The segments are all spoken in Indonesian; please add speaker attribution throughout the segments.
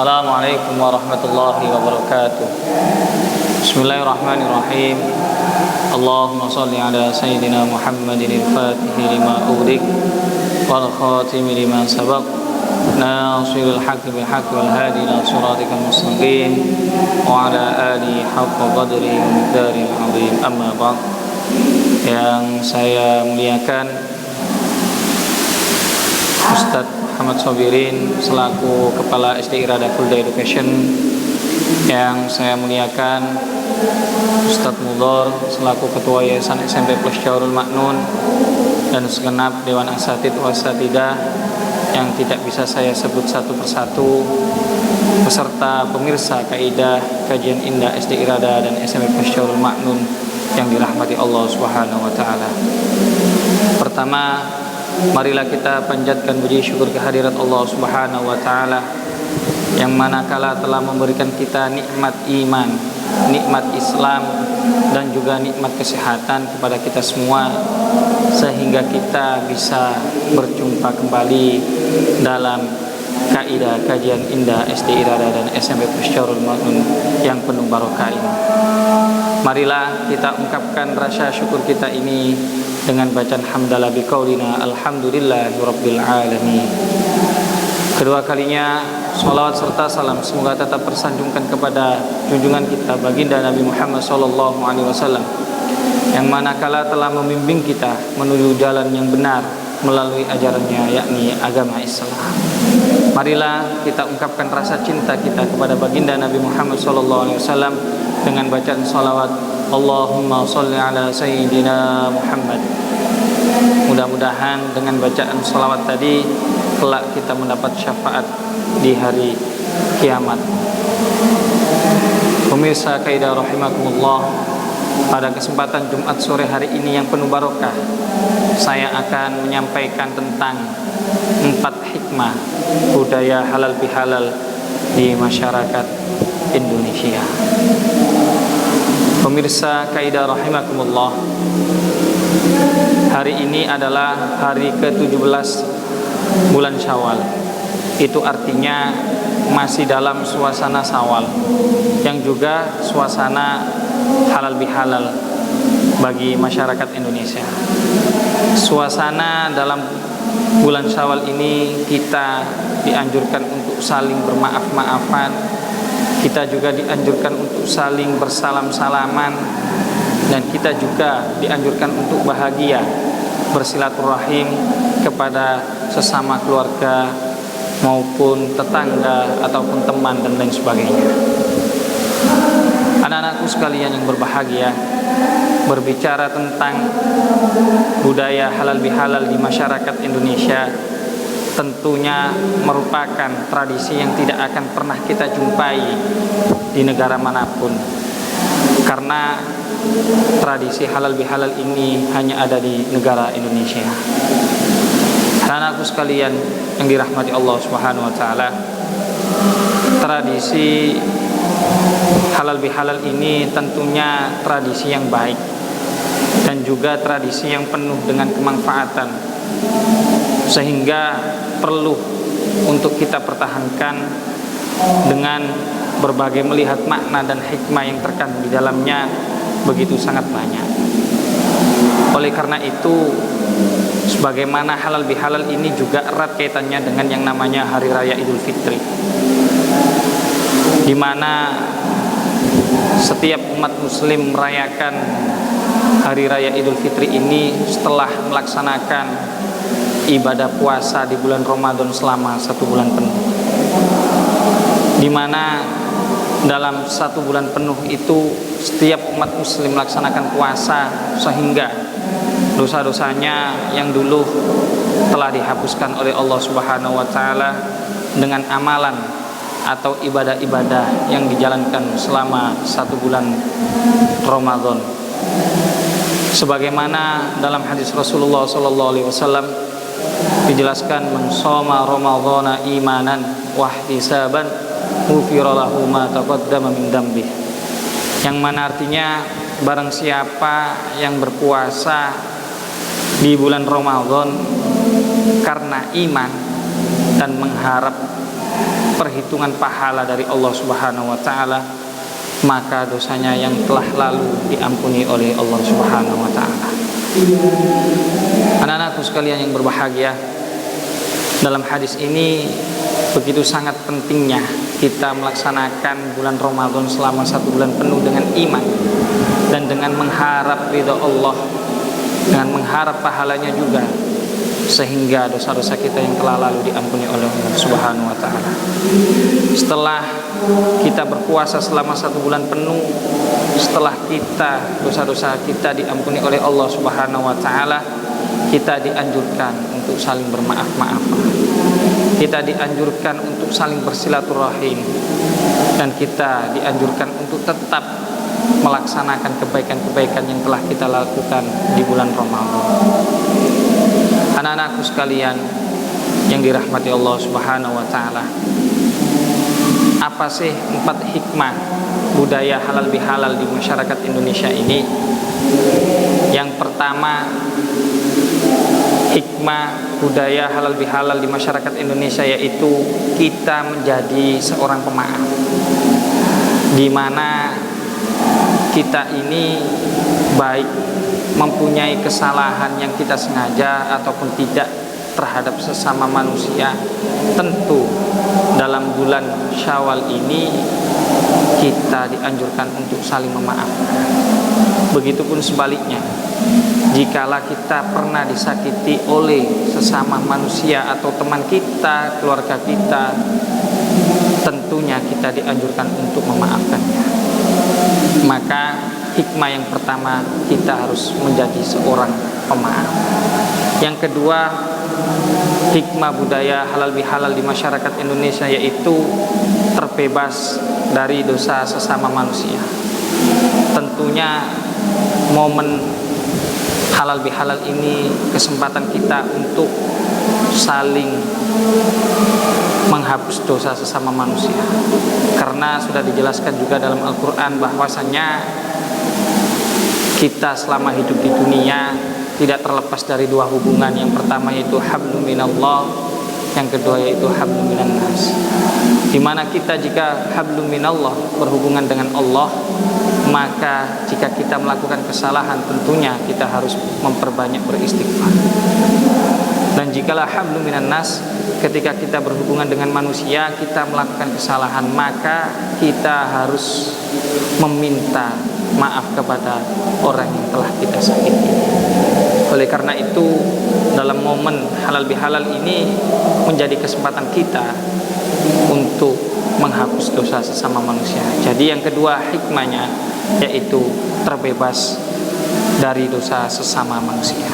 Speaker 1: Assalamualaikum warahmatullahi wabarakatuh. Bismillahirrahmanirrahim. Allahumma salli ala sayyidina Muhammadin al-Fatihi lima ughliq wal khatimi lima sabaq nasiril haqqi bil haqqi wal hadi ila siratikal mustaqim wa ala alihi haqqa qadrihi wa miqdaril azim. Amma ba'd. Yang saya muliakan Ustadz Muhammad Sobirin selaku Kepala SD Irada Fulda Education, yang saya muliakan Ustadz Mudhor selaku Ketua Yayasan SMP Plus Syahrul Ma'nun, dan segenap Dewan Asatid Wasatidah yang tidak bisa saya sebut satu persatu, beserta pemirsa kaidah kajian indah SD Irada dan SMP Plus Syahrul Ma'nun yang dirahmati Allah Subhanahu wa taala. Pertama, marilah kita panjatkan puji syukur kehadirat Allah Subhanahu wa taala yang manakala telah memberikan kita nikmat iman, nikmat Islam, dan juga nikmat kesehatan kepada kita semua, sehingga kita bisa berjumpa kembali dalam kaidah kajian indah SD Irada dan SMP Plus Syahrul Ma'nun yang penuh barokah ini. Marilah kita ungkapkan rasa syukur kita ini dengan bacaan hamdalah biqaulina alhamdulillahirabbil alamin. Kedua kalinya salawat serta salam semoga tetap tersanjungkan kepada junjungan kita baginda Nabi Muhammad sallallahu alaihi wasallam, yang manakala telah membimbing kita menuju jalan yang benar melalui ajarannya, yakni agama Islam. Marilah kita ungkapkan rasa cinta kita kepada baginda Nabi Muhammad sallallahu alaihi wasallam dengan bacaan salawat Allahumma sholli ala sayyidina Muhammad. Mudah-mudahan dengan bacaan salawat tadi kelak kita mendapat syafaat di hari kiamat. Pemirsa kaidah rahimakumullah, pada kesempatan Jumat sore hari ini yang penuh barokah, saya akan menyampaikan tentang 4 hikmah budaya halal bihalal di masyarakat Indonesia. Pemirsa kaidah rahimakumullah, hari ini adalah hari ke-17 bulan Syawal. Itu artinya masih dalam suasana Syawal, yang juga suasana halal bihalal bagi masyarakat Indonesia. Suasana dalam bulan Syawal ini kita dianjurkan untuk saling bermaaf-maafan. Kita juga dianjurkan untuk saling bersalam-salaman, dan kita juga dianjurkan untuk bahagia bersilaturahim kepada sesama keluarga maupun tetangga ataupun teman dan lain sebagainya. Anak-anakku sekalian yang berbahagia, berbicara tentang budaya halal bihalal di masyarakat Indonesia tentunya merupakan tradisi yang tidak akan pernah kita jumpai di negara manapun, karena tradisi halal bihalal ini hanya ada di negara Indonesia. Anak-anakku sekalian yang dirahmati Allah Subhanahu wa taala, tradisi halal bihalal ini tentunya tradisi yang baik dan juga tradisi yang penuh dengan kemanfaatan, sehingga perlu untuk kita pertahankan dengan berbagai melihat makna dan hikmah yang terkandung di dalamnya begitu sangat banyak. Oleh karena itu, sebagaimana halal bihalal ini juga erat kaitannya dengan yang namanya Hari Raya Idul Fitri, di mana setiap umat muslim merayakan Hari Raya Idul Fitri ini setelah melaksanakan ibadah puasa di bulan Ramadan selama 1 bulan penuh, di mana dalam 1 bulan penuh itu setiap umat muslim melaksanakan puasa, sehingga dosa-dosanya yang dulu telah dihapuskan oleh Allah Subhanahu wa taala dengan amalan atau ibadah-ibadah yang dijalankan selama 1 bulan Ramadan. Sebagaimana dalam hadis Rasulullah sallallahu alaihi wasallam dijelaskan, man shoma ramadhana imanan wa ihtisaban ghufira lahu ma taqaddama min dzambi, yang mana artinya barang siapa yang berpuasa di bulan Ramadan karena iman dan mengharap perhitungan pahala dari Allah Subhanahu wa taala, maka dosanya yang telah lalu diampuni oleh Allah Subhanahu wa taala. Anak-anakku sekalian yang berbahagia, dalam hadis ini begitu sangat pentingnya kita melaksanakan bulan Ramadan selama 1 bulan penuh dengan iman dan dengan mengharap ridha Allah, dengan mengharap pahalanya juga, sehingga dosa-dosa kita yang telah lalu diampuni oleh Allah Subhanahu wa taala. Setelah kita berpuasa selama 1 bulan penuh, setelah kita dosa-dosa kita diampuni oleh Allah Subhanahu wa taala, kita dianjurkan untuk saling bermaaf-maafan. Kita dianjurkan untuk saling bersilaturahim, dan kita dianjurkan untuk tetap melaksanakan kebaikan-kebaikan yang telah kita lakukan di bulan Ramadan. Anak-anakku sekalian yang dirahmati Allah Subhanahu wa taala, apa sih 4 hikmah budaya halal bihalal di masyarakat Indonesia ini? Yang pertama, hikmah budaya halal bihalal di masyarakat Indonesia yaitu kita menjadi seorang pemaaf, di mana kita ini baik mempunyai kesalahan yang kita sengaja ataupun tidak terhadap sesama manusia. Tentu dalam bulan Syawal ini kita dianjurkan untuk saling memaafkan. Begitupun sebaliknya, jikalau kita pernah disakiti oleh sesama manusia atau teman kita, keluarga kita, tentunya kita dianjurkan untuk memaafkannya. Maka hikmah yang pertama, kita harus menjadi seorang pemaaf. Yang kedua, hikmah budaya halal bihalal di masyarakat Indonesia yaitu terbebas dari dosa sesama manusia. Tentunya momen halal bihalal ini kesempatan kita untuk saling menghapus dosa sesama manusia, karena sudah dijelaskan juga dalam Al-Quran bahwasanya kita selama hidup di dunia tidak terlepas dari 2 hubungan. Yang pertama yaitu hablum minallah, yang kedua yaitu hablum minan nas. Dimana kita jika hablum minallah berhubungan dengan Allah, maka jika kita melakukan kesalahan tentunya kita harus memperbanyak beristighfar. Dan jikalau hablum minan nas, ketika kita berhubungan dengan manusia, kita melakukan kesalahan, maka kita harus meminta maaf kepada orang yang telah kita sakiti. Oleh karena itu, dalam momen halal bihalal ini menjadi kesempatan kita untuk menghapus dosa sesama manusia. Jadi yang kedua hikmahnya yaitu terbebas dari dosa sesama manusia.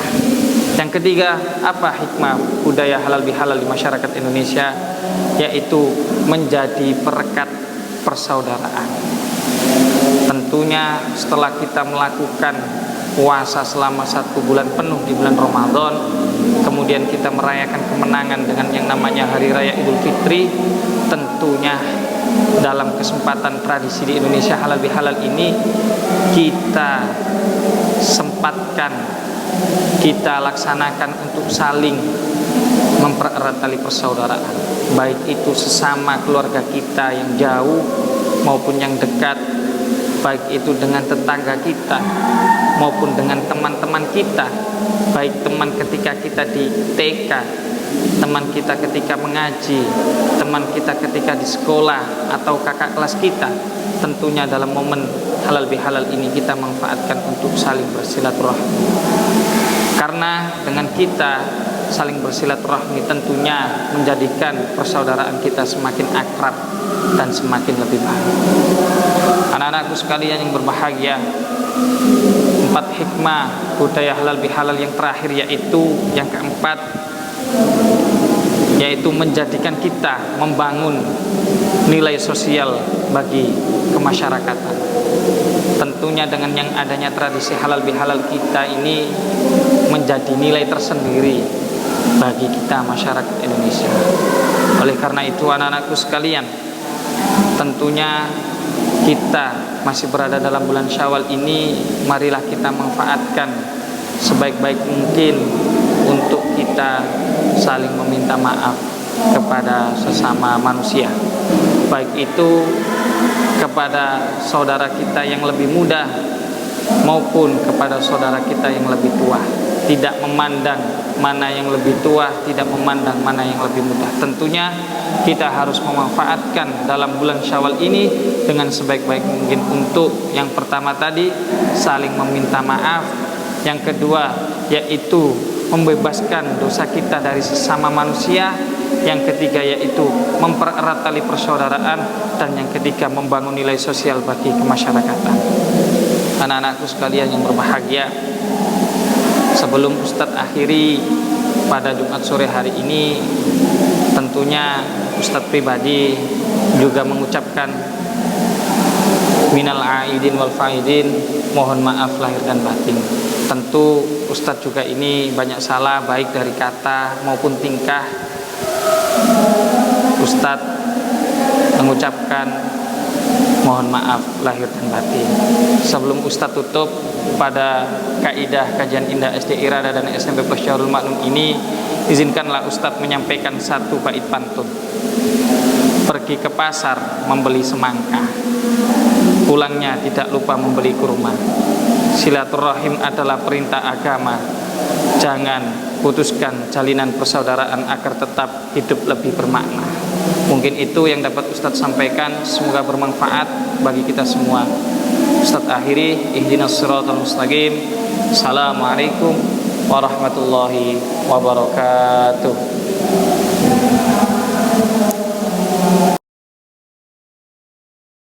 Speaker 1: Yang ketiga, apa hikmah budaya halal bihalal di masyarakat Indonesia? Yaitu menjadi perekat persaudaraan. Tentunya setelah kita melakukan puasa selama 1 bulan penuh di bulan Ramadan, kemudian kita merayakan kemenangan dengan yang namanya Hari Raya Idul Fitri, tentunya dalam kesempatan tradisi di Indonesia halal bihalal ini kita sempatkan, kita laksanakan untuk saling mempererat tali persaudaraan, baik itu sesama keluarga kita yang jauh maupun yang dekat, baik itu dengan tetangga kita maupun dengan teman-teman kita, baik teman ketika kita di TK, teman kita ketika mengaji, teman kita ketika di sekolah, atau kakak kelas kita. Tentunya dalam momen halal bihalal ini kita manfaatkan untuk saling bersilaturahmi, karena dengan kita saling bersilaturahmi tentunya menjadikan persaudaraan kita semakin akrab dan semakin lebih baik. Anak-anakku sekalian yang berbahagia, 4 hikmah budaya halal bihalal yang terakhir yaitu yang keempat, yaitu menjadikan kita membangun nilai sosial bagi kemasyarakatan. Tentunya dengan yang adanya tradisi halal bihalal kita ini menjadi nilai tersendiri bagi kita masyarakat Indonesia. Oleh karena itu anak-anakku sekalian, tentunya kita masih berada dalam bulan Syawal ini, marilah kita manfaatkan sebaik-baik mungkin untuk kita saling meminta maaf kepada sesama manusia, baik itu kepada saudara kita yang lebih muda maupun kepada saudara kita yang lebih tua. Tidak memandang mana yang lebih tua, tidak memandang mana yang lebih muda. Tentunya kita harus memanfaatkan dalam bulan Syawal ini dengan sebaik-baik mungkin untuk yang pertama tadi saling meminta maaf, yang kedua yaitu membebaskan dosa kita dari sesama manusia, yang ketiga yaitu mempererat tali persaudaraan, dan yang ketiga membangun nilai sosial bagi kemasyarakatan. Anak-anakku sekalian yang berbahagia, sebelum Ustadz akhiri pada Jumat sore hari ini, tentunya Ustadz pribadi juga mengucapkan minal aidin wal faidin, mohon maaf lahir dan batin. Tentu Ustadz juga ini banyak salah baik dari kata maupun tingkah. Ustadz mengucapkan mohon maaf lahir dan batin. Sebelum Ustadz tutup pada kaidah kajian indah SD Irada dan SMP Syarul Maklum ini, izinkanlah Ustadz menyampaikan satu bait pantun. Pergi ke pasar membeli semangka, pulangnya tidak lupa membeli kurma. Silaturahim adalah perintah agama. Jangan putuskan jalinan persaudaraan agar tetap hidup lebih bermakna. Mungkin itu yang dapat Ustadz sampaikan. Semoga bermanfaat bagi kita semua. Ustadz akhiri, ihdinas siratal mustaqim. Assalamualaikum warahmatullahi wabarakatuh.